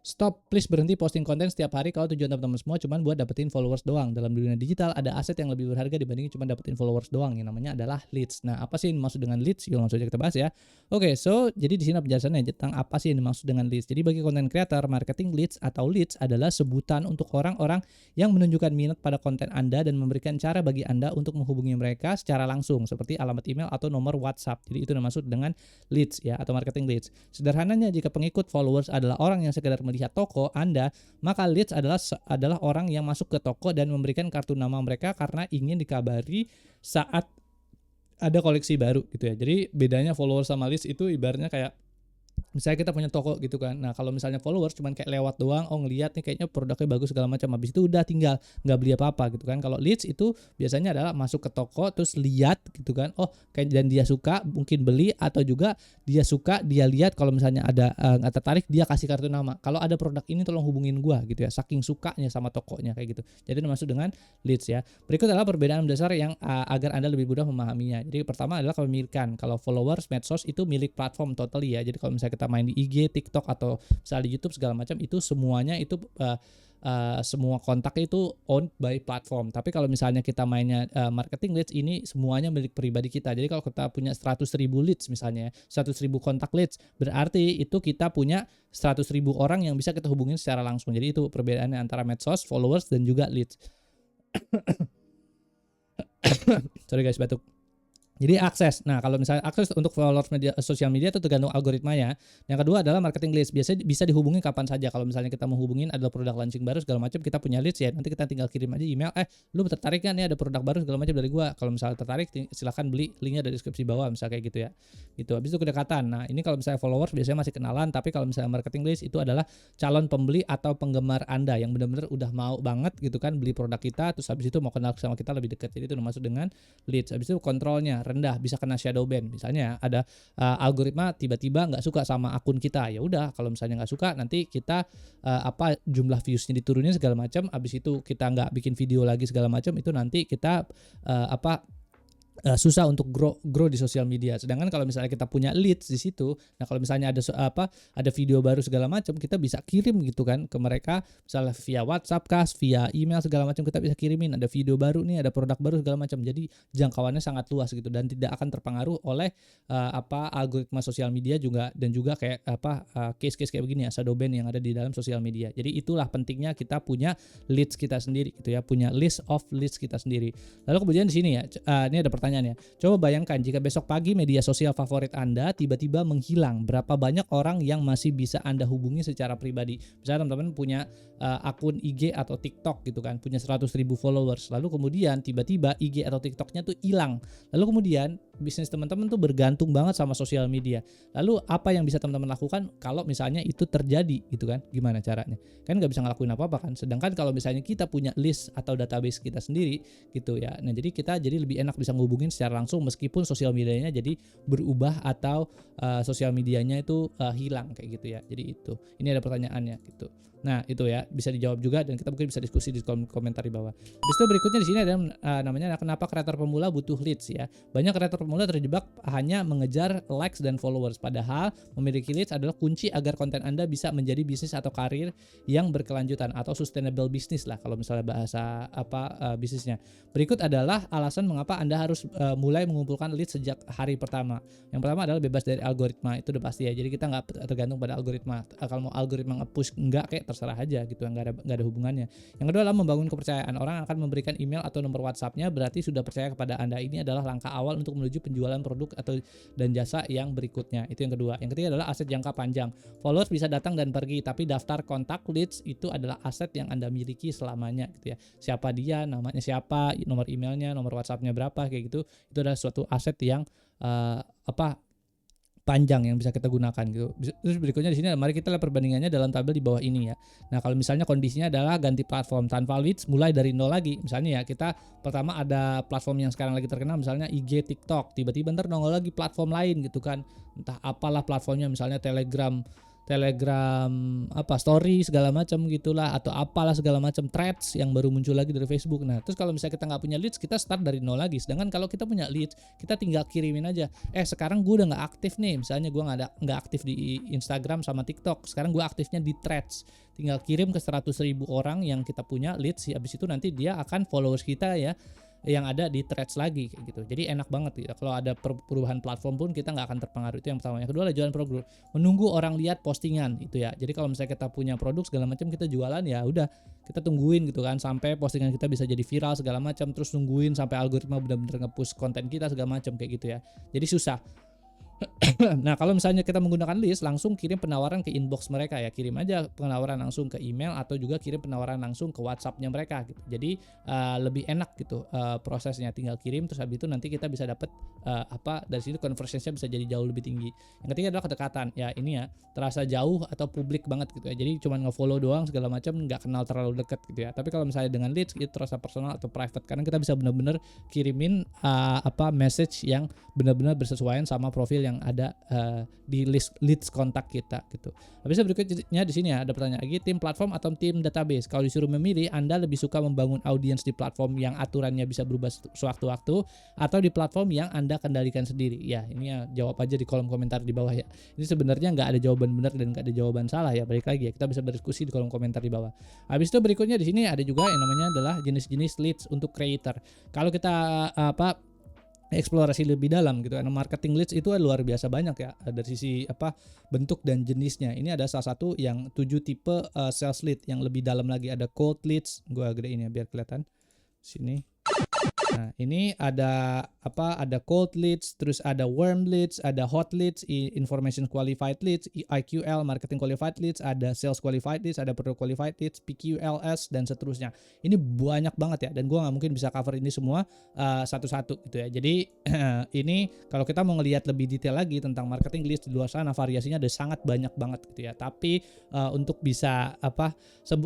Stop, please berhenti posting konten setiap hari kalau tujuan teman-teman semua cuman buat dapetin followers doang. Dalam dunia digital ada aset yang lebih berharga dibanding cuma dapetin followers doang, yang namanya adalah leads. Nah, apa sih yang dimaksud dengan leads? Yuk langsung aja kita bahas ya. Oke, so jadi di sini penjelasannya tentang apa sih yang dimaksud dengan leads. Jadi bagi content creator, marketing leads atau leads adalah sebutan untuk orang-orang yang menunjukkan minat pada konten Anda dan memberikan cara bagi Anda untuk menghubungi mereka secara langsung seperti alamat email atau nomor WhatsApp. Jadi itu dimaksud dengan leads ya, atau marketing leads. Sederhananya, jika pengikut followers adalah orang yang sekedar melihat toko Anda, maka leads adalah orang yang masuk ke toko dan memberikan kartu nama mereka karena ingin dikabari saat ada koleksi baru gitu ya. Jadi bedanya followers sama leads itu ibaratnya kayak misalnya kita punya toko gitu kan. Nah, kalau misalnya followers cuman kayak lewat doang, oh ngeliat nih kayaknya produknya bagus segala macam, habis itu udah tinggal nggak beli apa-apa gitu kan. Kalau leads itu biasanya adalah masuk ke toko terus lihat gitu kan. Oh, kayak dan dia suka mungkin beli, atau juga dia suka, dia lihat kalau misalnya ada nggak tertarik, dia kasih kartu nama. Kalau ada produk ini tolong hubungin gua gitu ya. Saking sukanya sama tokonya kayak gitu. Jadi itu masuk dengan leads ya. Berikut adalah perbedaan dasar yang agar Anda lebih mudah memahaminya. Jadi pertama adalah kepemilikan. Kalau followers, medsos itu milik platform totally ya. Jadi kalau misalnya kita main di IG, TikTok atau misalnya di YouTube segala macam, itu semuanya itu semua kontak itu owned by platform. Tapi kalau misalnya kita mainnya marketing leads, ini semuanya milik pribadi kita. Jadi kalau kita punya 100.000 leads misalnya, 100.000 kontak leads, berarti itu kita punya 100.000 orang yang bisa kita hubungin secara langsung. Jadi itu perbedaannya antara medsos, followers, dan juga leads. Sorry guys, batuk. Jadi akses. Nah, kalau misalnya akses untuk followers media sosial media itu tergantung algoritmanya. Yang kedua adalah marketing leads. Biasanya bisa dihubungi kapan saja. Kalau misalnya kita mau hubungin adalah produk launching baru segala macam, kita punya leads ya. Nanti kita tinggal kirim aja email, lu tertarik kan nih ada produk baru segala macam dari gua. Kalau misalnya tertarik silahkan beli, linknya ada di deskripsi bawah misalnya kayak gitu ya. Gitu. Habis itu kedekatan. Nah, ini kalau misalnya followers biasanya masih kenalan, tapi kalau misalnya marketing leads itu adalah calon pembeli atau penggemar Anda yang benar-benar udah mau banget gitu kan beli produk kita, terus habis itu mau kenal sama kita lebih dekat. Jadi itu masuk dengan leads. Habis itu kontrolnya rendah, bisa kena shadow ban. Misalnya ada algoritma tiba-tiba nggak suka sama akun kita, ya udah kalau misalnya nggak suka nanti kita jumlah viewsnya diturunin segala macam, abis itu kita nggak bikin video lagi segala macam, itu nanti kita susah untuk grow di sosial media. Sedangkan kalau misalnya kita punya leads di situ, nah kalau misalnya ada video baru segala macam, kita bisa kirim gitu kan ke mereka, misalnya via WhatsApp kah, via email segala macam, kita bisa kirimin ada video baru nih, ada produk baru segala macam. Jadi jangkauannya sangat luas gitu dan tidak akan terpengaruh oleh algoritma sosial media juga, dan juga kayak case-case kayak begini ya, shadow ban yang ada di dalam sosial media. Jadi itulah pentingnya kita punya leads kita sendiri gitu ya, punya list of leads kita sendiri. Lalu kemudian di sini ya, ini ada pertanyaannya. Coba bayangkan jika besok pagi media sosial favorit Anda tiba-tiba menghilang, berapa banyak orang yang masih bisa Anda hubungi secara pribadi? Misalnya teman-teman punya akun IG atau TikTok gitu kan, punya 100.000 followers, lalu kemudian tiba-tiba IG atau TikToknya tuh hilang. Lalu kemudian bisnis teman-teman tuh bergantung banget sama sosial media. Lalu apa yang bisa teman-teman lakukan kalau misalnya itu terjadi gitu kan? Gimana caranya? Kan nggak bisa ngelakuin apa-apa kan. Sedangkan kalau misalnya kita punya list atau database kita sendiri gitu ya. Nah, jadi kita jadi lebih enak bisa ngehubungin secara langsung meskipun sosial medianya jadi berubah atau sosial medianya itu hilang kayak gitu ya. Jadi itu. Ini ada pertanyaannya gitu. Nah, itu ya, bisa dijawab juga dan kita mungkin bisa diskusi di komentar di bawah. Habis itu berikutnya di sini ada namanya kenapa kreator pemula butuh leads ya. Banyak kreator pemula terjebak hanya mengejar likes dan followers, padahal memiliki leads adalah kunci agar konten Anda bisa menjadi bisnis atau karir yang berkelanjutan atau sustainable business lah kalau misalnya bahasa bisnisnya. Berikut adalah alasan mengapa Anda harus mulai mengumpulkan leads sejak hari pertama. Yang pertama adalah bebas dari algoritma, itu udah pasti ya. Jadi kita nggak tergantung pada algoritma. Kalau mau algoritma nge-push enggak, kayak terserah aja gitu, nggak ada hubungannya. Yang kedua adalah membangun kepercayaan. Orang akan memberikan email atau nomor WhatsApp-nya, berarti sudah percaya kepada Anda. Ini adalah langkah awal untuk menuju penjualan produk dan jasa yang berikutnya. Itu yang kedua. Yang ketiga adalah aset jangka panjang. Followers bisa datang dan pergi, tapi daftar kontak leads itu adalah aset yang Anda miliki selamanya gitu ya. Siapa dia, namanya siapa, nomor emailnya, nomor WhatsApp-nya berapa kayak gitu. Itu adalah suatu aset yang panjang yang bisa kita gunakan gitu. Terus berikutnya di sini mari kita lihat perbandingannya dalam tabel di bawah ini ya. Nah, kalau misalnya kondisinya adalah ganti platform tanpa leads, mulai dari nol lagi. Misalnya ya, kita pertama ada platform yang sekarang lagi terkenal misalnya IG, TikTok, tiba-tiba ntar nongol lagi platform lain gitu kan. Entah apalah platformnya, misalnya Telegram Telegram story segala macam gitulah, atau apalah segala macam, threads yang baru muncul lagi dari Facebook. Nah, terus kalau misalnya kita nggak punya leads, kita start dari nol lagi. Sedangkan kalau kita punya leads, kita tinggal kirimin aja. Sekarang gue udah nggak aktif nih, misalnya gue nggak aktif di Instagram sama TikTok. Sekarang gue aktifnya di threads. Tinggal kirim ke 100.000 orang yang kita punya leads. Habis itu nanti dia akan followers kita ya, yang ada di threads lagi kayak gitu. Jadi enak banget gitu. Kalau ada perubahan platform pun kita nggak akan terpengaruh. Itu yang pertama. Yang kedua adalah jualan produk. Menunggu orang lihat postingan itu ya. Jadi kalau misalnya kita punya produk segala macam, kita jualan ya udah, kita tungguin gitu kan sampai postingan kita bisa jadi viral segala macam, terus nungguin sampai algoritma benar-benar nge-push konten kita segala macam kayak gitu ya. Jadi susah. Nah, kalau misalnya kita menggunakan list, langsung kirim penawaran ke inbox mereka ya, kirim aja penawaran langsung ke email atau juga kirim penawaran langsung ke WhatsApp-nya mereka gitu. Jadi lebih enak gitu prosesnya, tinggal kirim terus habis itu nanti kita bisa dapat dari situ conversion-nya bisa jadi jauh lebih tinggi. Yang ketiga adalah kedekatan. Ya ini ya, terasa jauh atau publik banget gitu ya. Jadi cuma nge-follow doang segala macam, nggak kenal terlalu dekat gitu ya. Tapi kalau misalnya dengan leads itu terasa personal atau private, karena kita bisa benar-benar kirimin message yang benar-benar bersesuaian sama profil yang ada di list leads kontak kita gitu. Habis itu berikutnya di sini ya ada pertanyaan lagi, tim platform atau tim database. Kalau disuruh memilih, Anda lebih suka membangun audiens di platform yang aturannya bisa berubah sewaktu-waktu atau di platform yang Anda kendalikan sendiri? Ya, ini ya jawab aja di kolom komentar di bawah ya. Ini sebenarnya nggak ada jawaban benar dan nggak ada jawaban salah ya. Balik lagi ya, kita bisa berdiskusi di kolom komentar di bawah. Habis itu berikutnya di sini ada juga yang namanya adalah jenis-jenis leads untuk creator. Kalau kita eksplorasi lebih dalam gitu, karena marketing leads itu luar biasa banyak ya dari sisi bentuk dan jenisnya. Ini ada salah satu yang 7 tipe sales lead. Yang lebih dalam lagi ada cold leads. Gua gedein ya biar kelihatan sini. Nah, ini ada ada cold leads, terus ada warm leads, ada hot leads, information qualified leads, IQL, marketing qualified leads, ada sales qualified leads, ada product qualified leads, PQLS dan seterusnya. Ini banyak banget ya, dan gua nggak mungkin bisa cover ini semua satu-satu gitu ya. Jadi ini kalau kita mau ngelihat lebih detail lagi tentang marketing leads di luar sana, variasinya ada sangat banyak banget gitu ya. Tapi untuk bisa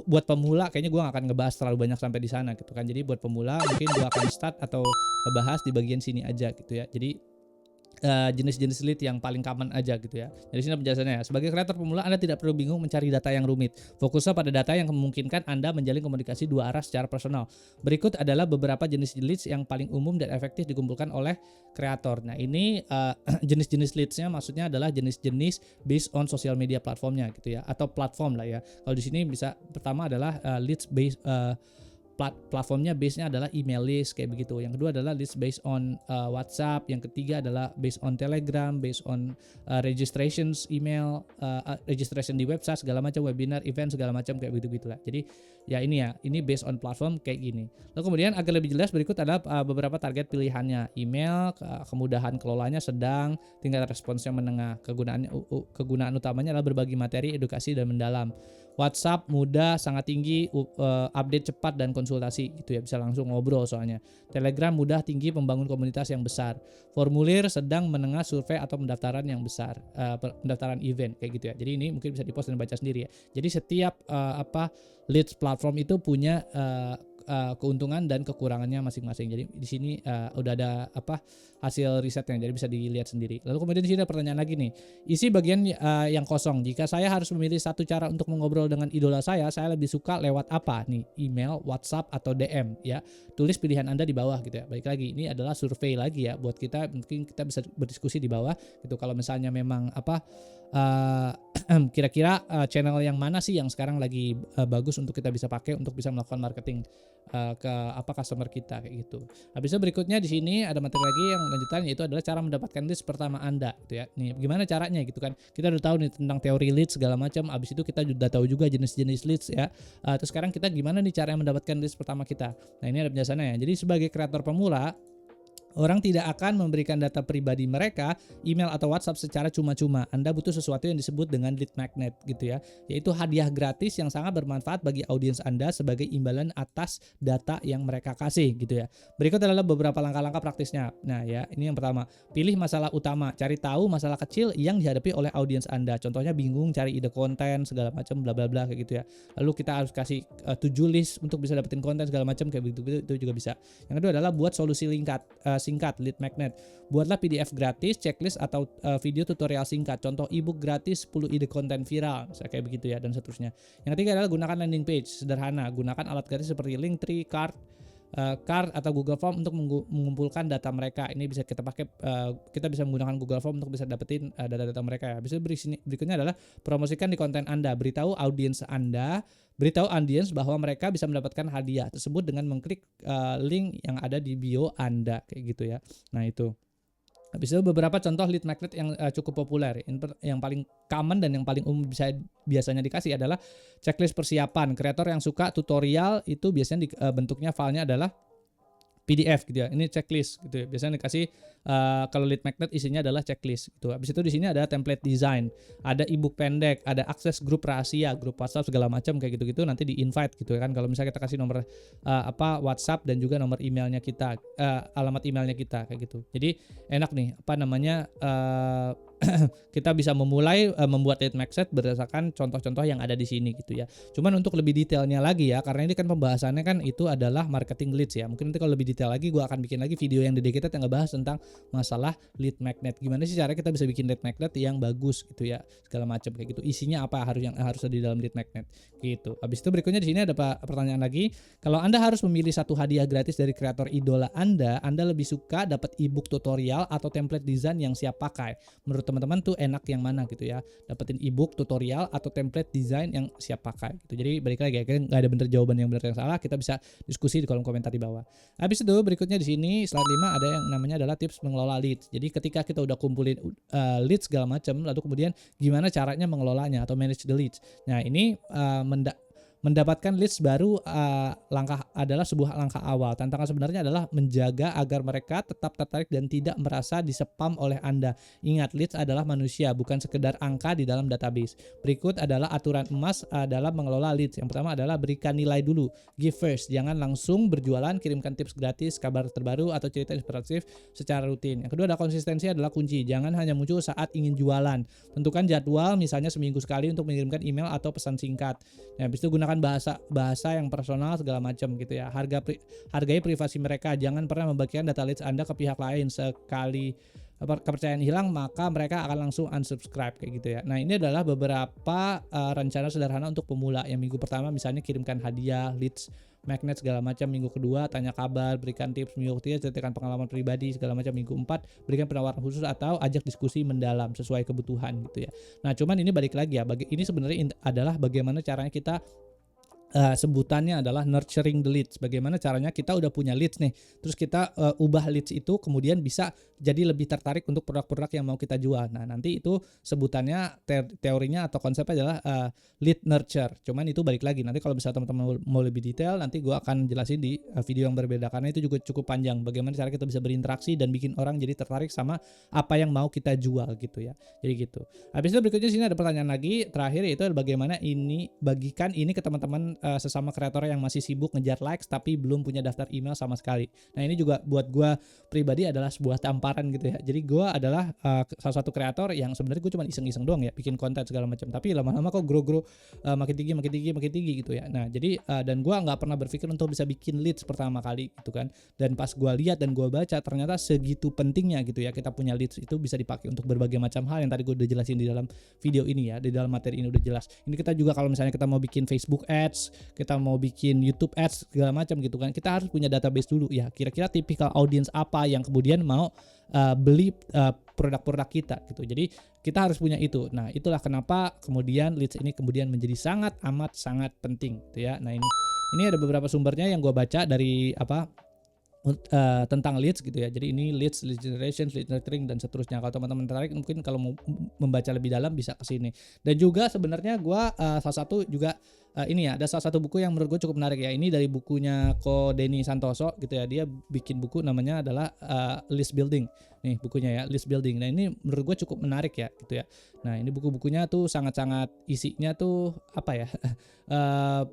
buat pemula kayaknya gua nggak akan ngebahas terlalu banyak sampai di sana gitu kan. Jadi buat pemula mungkin gua akan start atau ngebahas di bagian sini aja gitu ya. Jadi jenis-jenis lead yang paling common aja gitu ya. Dari sini penjelasannya ya. Sebagai kreator pemula, Anda tidak perlu bingung mencari data yang rumit. Fokuslah pada data yang memungkinkan Anda menjalin komunikasi dua arah secara personal. Berikut adalah beberapa jenis leads yang paling umum dan efektif dikumpulkan oleh kreator. Nah, ini jenis-jenis leads-nya maksudnya adalah jenis-jenis based on social media platformnya gitu ya, atau platform lah ya. Kalau di sini bisa pertama adalah leads based platformnya base-nya adalah email list kayak begitu. Yang kedua adalah list based on WhatsApp. Yang ketiga adalah based on Telegram, based on registrations email, registration di website segala macam, webinar, event segala macam kayak begitu-gitulah. Jadi ya ini based on platform kayak gini. Lalu kemudian agar lebih jelas berikut adalah beberapa target pilihannya. Email, kemudahan kelolanya sedang, tingkat responsnya menengah. Kegunaan utamanya adalah berbagi materi, edukasi dan mendalam. WhatsApp mudah, sangat tinggi, update cepat dan konsultasi gitu ya, bisa langsung ngobrol soalnya. Telegram mudah, tinggi, membangun komunitas yang besar. Formulir sedang, menengah, survei atau pendaftaran yang besar, pendaftaran event kayak gitu ya. Jadi ini mungkin bisa dipost dan baca sendiri ya. Jadi setiap leads platform itu punya keuntungan dan kekurangannya masing-masing. Jadi di sini udah ada hasil risetnya, jadi bisa dilihat sendiri. Lalu kemudian di sini ada pertanyaan lagi nih. Isi bagian yang kosong. Jika saya harus memilih satu cara untuk mengobrol dengan idola saya lebih suka lewat apa nih? Email, WhatsApp atau DM ya. Tulis pilihan Anda di bawah gitu ya. Balik lagi, ini adalah survei lagi ya buat kita, mungkin kita bisa berdiskusi di bawah gitu. Kalau misalnya memang kira-kira channel yang mana sih yang sekarang lagi bagus untuk kita bisa pakai untuk bisa melakukan marketing ke customer kita kayak gitu. Habis itu berikutnya di sini ada materi lagi yang lanjutan, yaitu adalah cara mendapatkan leads pertama Anda gitu ya. Nih gimana caranya gitu kan. Kita udah tahu nih tentang teori leads segala macam. Habis itu kita udah tahu juga jenis-jenis leads ya. Terus sekarang kita gimana nih cara mendapatkan leads pertama kita. Nah, ini ada penjelasannya ya. Jadi sebagai kreator pemula, orang tidak akan memberikan data pribadi mereka, email atau WhatsApp secara cuma-cuma. Anda butuh sesuatu yang disebut dengan lead magnet gitu ya, yaitu hadiah gratis yang sangat bermanfaat bagi audiens Anda sebagai imbalan atas data yang mereka kasih gitu ya. Berikut adalah beberapa langkah-langkah praktisnya. Nah ya, ini yang pertama, pilih masalah utama, cari tahu masalah kecil yang dihadapi oleh audiens Anda. Contohnya bingung cari ide konten segala macam bla bla bla kayak gitu ya. Lalu kita harus kasih to-do list untuk bisa dapetin konten segala macam kayak begitu, itu juga bisa. Yang kedua adalah buat solusi singkat, lead magnet. Buatlah PDF gratis, checklist atau video tutorial singkat. Contoh ebook gratis 10 ide konten viral, misalnya kayak begitu ya, dan seterusnya. Yang ketiga adalah gunakan landing page. Sederhana, gunakan alat gratis seperti Linktree, Card atau Google Form untuk mengumpulkan data mereka. Ini bisa kita pakai, kita bisa menggunakan Google Form untuk bisa dapetin data-data mereka ya. Bisa berikutnya adalah promosikan di konten Anda. Beritahu audiens bahwa mereka bisa mendapatkan hadiah tersebut dengan mengklik link yang ada di bio Anda, kayak gitu ya. Nah itu. Habis itu beberapa contoh lead magnet yang cukup populer. Yang paling common dan yang paling umum biasanya dikasih adalah checklist persiapan. Kreator yang suka tutorial itu biasanya bentuknya filenya adalah PDF gitu ya. Ini checklist gitu ya. Biasanya dikasih kalau lead magnet isinya adalah checklist gitu. Habis itu di sini ada template design, ada ebook pendek, ada akses grup rahasia, grup WhatsApp segala macam kayak gitu-gitu, nanti di invite gitu kan. Kalau misalnya kita kasih nomor WhatsApp dan juga nomor emailnya kita, alamat emailnya kita kayak gitu. Jadi enak nih kita bisa memulai membuat lead magnet berdasarkan contoh-contoh yang ada di sini gitu ya. Cuman untuk lebih detailnya lagi ya, karena ini kan pembahasannya kan itu adalah marketing leads ya. Mungkin nanti kalau lebih detail lagi gue akan bikin lagi video yang dedicated yang ngebahas tentang masalah lead magnet. Gimana sih cara kita bisa bikin lead magnet yang bagus gitu ya, segala macam kayak gitu. Isinya apa yang harus ada di dalam lead magnet gitu. Habis itu berikutnya di sini ada pertanyaan lagi. Kalau Anda harus memilih satu hadiah gratis dari kreator idola Anda lebih suka dapat ebook tutorial atau template desain yang siap pakai? Menurut teman-teman tuh enak yang mana gitu ya, dapetin ebook tutorial atau template desain yang siap pakai gitu. Jadi balik lagi ya, nggak ada bener jawaban yang benar yang salah, kita bisa diskusi di kolom komentar di bawah. Habis itu berikutnya di sini slide 5 ada yang namanya adalah tips mengelola leads. Jadi ketika kita udah kumpulin leads segala macam, lalu kemudian gimana caranya mengelolanya atau manage the leads. Nah ini mendapatkan leads baru adalah sebuah langkah awal. Tantangan sebenarnya adalah menjaga agar mereka tetap tertarik dan tidak merasa di-spam oleh Anda. Ingat, leads adalah manusia, bukan sekedar angka di dalam database. Berikut adalah aturan emas dalam mengelola leads. Yang pertama adalah berikan nilai dulu. Give first. Jangan langsung berjualan, kirimkan tips gratis, kabar terbaru, atau cerita inspiratif secara rutin. Yang kedua adalah konsistensi adalah kunci. Jangan hanya muncul saat ingin jualan. Tentukan jadwal, misalnya seminggu sekali untuk mengirimkan email atau pesan singkat. Nah, habis itu gunakan bahasa yang personal segala macam gitu ya. Hargai privasi mereka. Jangan pernah membagikan data leads Anda ke pihak lain. Sekali kepercayaan hilang, maka mereka akan langsung unsubscribe kayak gitu ya. Nah, ini adalah beberapa rencana sederhana untuk pemula. Yang minggu pertama misalnya kirimkan hadiah, leads magnet segala macam. Minggu kedua tanya kabar, berikan tips. Minggu ketiga ceritakan pengalaman pribadi segala macam. Minggu 4 berikan penawaran khusus atau ajak diskusi mendalam sesuai kebutuhan gitu ya. Nah, cuman ini balik lagi ya, ini sebenarnya adalah bagaimana caranya kita sebutannya adalah nurturing the leads. Bagaimana caranya kita udah punya leads nih, terus kita ubah leads itu kemudian bisa jadi lebih tertarik untuk produk-produk yang mau kita jual. Nah, nanti itu sebutannya teorinya atau konsepnya adalah lead nurture. Cuman itu balik lagi, nanti kalau bisa teman-teman mau lebih detail, nanti gue akan jelasin di video yang berbeda, karena itu juga cukup panjang. Bagaimana cara kita bisa berinteraksi dan bikin orang jadi tertarik sama apa yang mau kita jual gitu ya. Jadi gitu. Habis itu berikutnya sini ada pertanyaan lagi terakhir, yaitu bagaimana bagikan ini ke teman-teman sesama kreator yang masih sibuk ngejar likes tapi belum punya daftar email sama sekali. Nah, ini juga buat gue pribadi adalah sebuah tamparan gitu ya. Jadi gue adalah salah satu kreator yang sebenarnya gue cuma iseng-iseng doang ya, bikin konten segala macam, tapi lama-lama kok grow makin tinggi gitu ya. Nah, jadi dan gue nggak pernah berpikir untuk bisa bikin leads pertama kali gitu kan. Dan pas gue lihat dan gue baca, ternyata segitu pentingnya gitu ya kita punya leads. Itu bisa dipakai untuk berbagai macam hal yang tadi gue udah jelasin di dalam video ini ya, di dalam materi ini udah jelas. Ini kita juga kalau misalnya kita mau bikin Facebook Ads, kita mau bikin YouTube Ads segala macam gitu kan, kita harus punya database dulu ya, kira-kira tipikal audience apa yang kemudian mau beli produk-produk kita gitu. Jadi kita harus punya itu. Nah, itulah kenapa kemudian leads ini kemudian menjadi sangat penting gitu ya. Nah, ini ada beberapa sumbernya yang gue baca dari tentang leads gitu ya. Jadi ini lead generation, lead nurturing dan seterusnya. Kalau teman-teman tertarik mungkin kalau mau membaca lebih dalam bisa ke sini. Dan juga sebenarnya gua salah satu juga ini ya, ada salah satu buku yang menurut gue cukup menarik ya. Ini dari bukunya Ko Denny Santoso gitu ya. Dia bikin buku namanya adalah list building. nih bukunya ya, list building. Nah ini menurut gue cukup menarik ya gitu ya. Nah ini buku-bukunya tuh sangat-sangat isinya tuh apa ya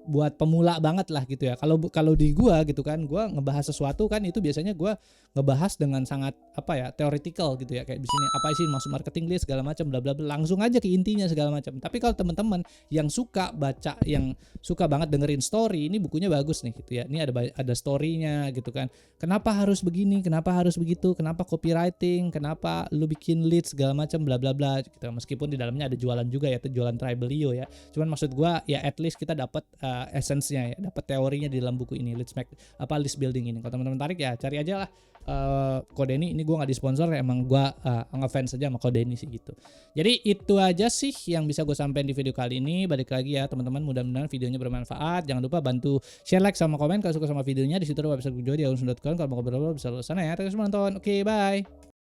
buat pemula banget lah gitu ya. Kalau di gua gitu kan, gua ngebahas sesuatu kan itu biasanya gua ngebahas dengan sangat apa ya theoretical gitu ya, kayak di sini apa sih masuk marketing list segala macam bla bla bla, langsung aja ke intinya segala macam. Tapi kalau teman-teman yang suka baca, yang suka banget dengerin story, ini bukunya bagus nih gitu ya. Ini ada story-nya gitu kan. Kenapa harus begini, kenapa harus begitu, kenapa copywriting, kenapa lu bikin lead segala macam bla bla bla gitu. Meskipun di dalamnya ada jualan juga ya, jualan Tribelio ya. Cuman maksud gua ya at least kita dapat essence-nya ya, dapat teorinya di dalam buku ini, list building ini. Kalau teman-teman tarik ya cari aja lah Kodeni. Ini gue nggak disponsor, emang gue ngefans aja sama Kodeni sih gitu. Jadi itu aja sih yang bisa gue sampaikan di video kali ini. Balik lagi ya teman-teman, mudah-mudahan videonya bermanfaat. Jangan lupa bantu share, like, sama komen kalau suka sama videonya. Di situ ada website gue juga di aunsun.com. Kalau mau ngobrol bisa lu sana ya. Terima kasih menonton. Oke, bye.